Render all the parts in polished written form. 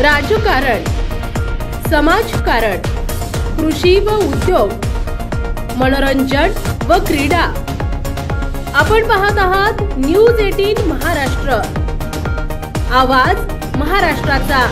राजकारण, समाजकारण, कृषी व उद्योग, मनोरंजन व क्रीडा। आपण पाहत आहात न्यूज 18 महाराष्ट्र, आवाज महाराष्ट्राचा।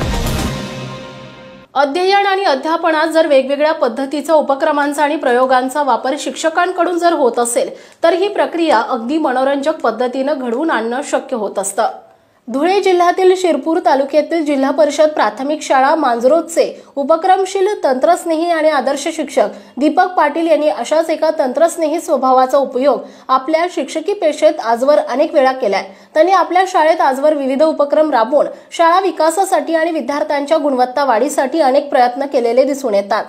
अध्ययन आणि अध्यापनात जर वेगवेगळ्या पद्धतीचा उपक्रमांचा आणि प्रयोगांचा वापर शिक्षकांकडून जर होत असेल तर ही प्रक्रिया अगदी मनोरंजक पद्धतीने घडवून आणणं शक्य होत असतं। धुळे जिल्ह्यातील शिरपूर तालुक्यातील जिल्हा परिषद प्राथमिक शाळा मांजरोदचे उपक्रमशील तंत्रस्नेही आणि आदर्श शिक्षक दीपक पाटील यांनी अशाच एका तंत्रस्नेही स्वभावाचा उपयोग आपल्या शिक्षकी पेशेत आजवर अनेक वेळा केलाय। त्यांनी आपल्या शाळेत आजवर विविध उपक्रम राबवून शाळा विकासासाठी आणि विद्यार्थ्यांच्या गुणवत्ता वाढीसाठी अनेक प्रयत्न केलेले दिसून येतात।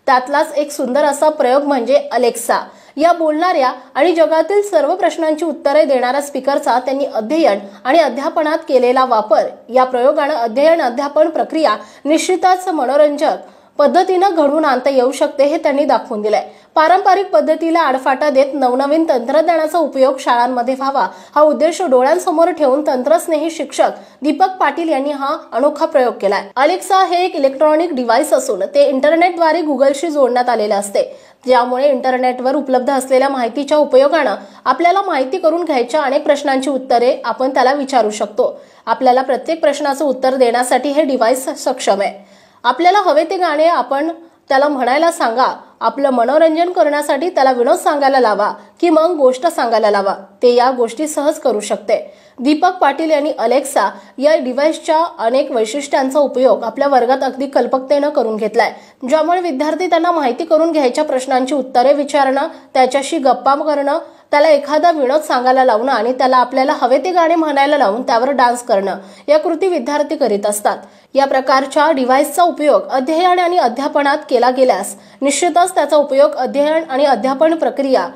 त्यातलाच एक सुंदर असा प्रयोग म्हणजे अलेक्सा या बोलणाऱ्या आणि जगातील सर्व प्रश्नांची उत्तरे देणाऱ्या स्पीकरचा त्यांनी अध्ययन आणि अध्यापनात केलेला वापर। या प्रयोगाने अध्ययन अध्यापन प्रक्रिया निश्चितच मनोरंजक पद्धतीने घडवून आणता येऊ शकते हे त्यांनी दाखवून दिलंय। पारंपरिक पद्धतीला आडफाटा देत नवनवीन तंत्रज्ञानाचा उपयोग शाळांमध्ये व्हावा हा उद्देश डोळ्यांसमोर ठेवून तंत्रस्नेही शिक्षक दीपक पाटील यांनी हा अनोखा प्रयोग केलाय। अलेक्सा हे एक इलेक्ट्रॉनिक डिव्हाइस असून ते इंटरनेटद्वारे गुगलशी जोडण्यात आलेले असते, ज्यामुळे इंटरनेटवर उपलब्ध असलेल्या माहितीच्या उपयोगाने आपल्याला माहिती करून घ्यायच्या अनेक प्रश्नांची उत्तरे आपण त्याला विचारू शकतो। आपल्याला प्रत्येक प्रश्नाचं उत्तर देण्यासाठी हे डिव्हाइस सक्षम आहे। आपल्याला हवे ते गाणे आपण त्याला म्हणायला सांगा, आपलं मनोरंजन करण्यासाठी त्याला विनोद सांगायला लावा की मग गोष्ट सांगायला लावा, ते या गोष्टी सहज करू शकते। दीपक पाटील यांनी अलेक्सा या डिव्हाइसच्या अनेक वैशिष्ट्यांचा उपयोग आपल्या वर्गात अगदी कल्पकतेने करून घेतलाय, ज्यामुळे विद्यार्थी त्यांना माहिती करून घ्यायच्या प्रश्नांची उत्तरे विचारणं, त्याच्याशी गप्पा करणं, त्याला एखादा विनोद सांगायला लावणं आणि त्याला आपल्याला हवे ते गाणे म्हणायला लावून त्यावर डान्स करणं या कृती विद्यार्थी करीत असतात। या प्रकारच्या डिव्हाइसचा उपयोग अध्ययन आणि अध्यापनात केला गेल्यास निश्चितच त्याचा उपयोग अध्ययन आणि अध्यापन प्रक्रिया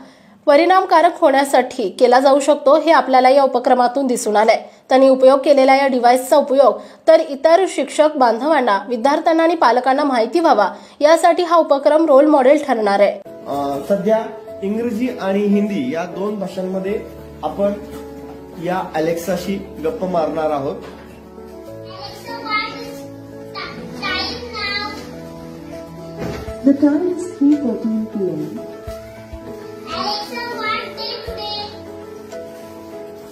परिणामकारक होण्यासाठी केला जाऊ शकतो हे आपल्याला या उपक्रमातून दिसून आलंय। त्यांनी उपयोग केलेल्या या डिव्हाइसचा उपयोग तर इतर शिक्षक बांधवांना, विद्यार्थ्यांना आणि पालकांना माहिती व्हावा यासाठी हा उपक्रम रोल मॉडेल ठरणार आहे। सध्या इंग्रजी आणि हिंदी या दोन भाषांमध्ये आपण या अलेक्साशी गप्पा मारणार आहोत। The time is 3:14 p.m. Alexa, what day today?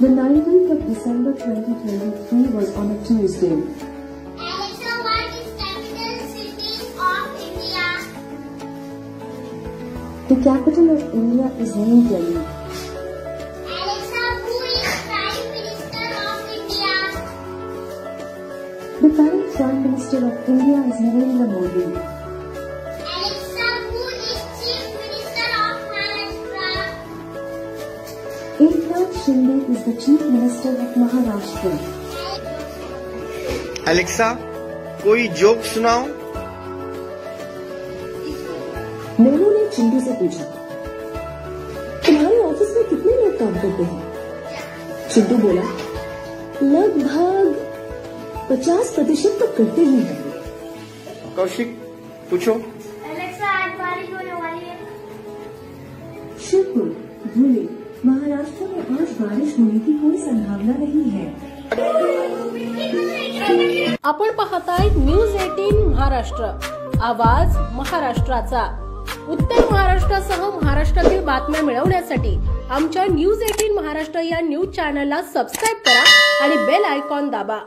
The 19th of December 2023 was on a Tuesday. Alexa, what is capital city of India? The capital of India is New Delhi. Alexa, who is Prime Minister of India? The current Prime Minister of India is Narendra Modi. Alexa, who is Chief Minister of Maharashtra? Eknath Shinde is the Chief Minister of Maharashtra. Alexa, कोई joke सुनाओ। मोनू ने चिंटू से पूछा, तुम्हारे office में कितने लोग काम करते हैं? चिंटू बोला, लगभग 50% तो करते ही हैं। कौशिक, पूछो। Alexa, आज बारिश होने वाली है। शिरपुर, धुले, महाराष्ट्र में आज बारिश होने की कोई संभावना नहीं है। आपण पाहताय न्यूज 18 महाराष्ट्र, आवाज महाराष्ट्राचा। उत्तर महाराष्ट्रासह महाराष्ट्रातील बातम्या मिळवण्यासाठी आमच्या न्यूज 18 महाराष्ट्र या न्यूज चॅनलला सबस्क्राइब करा आणि बेल आयकॉन दाबा।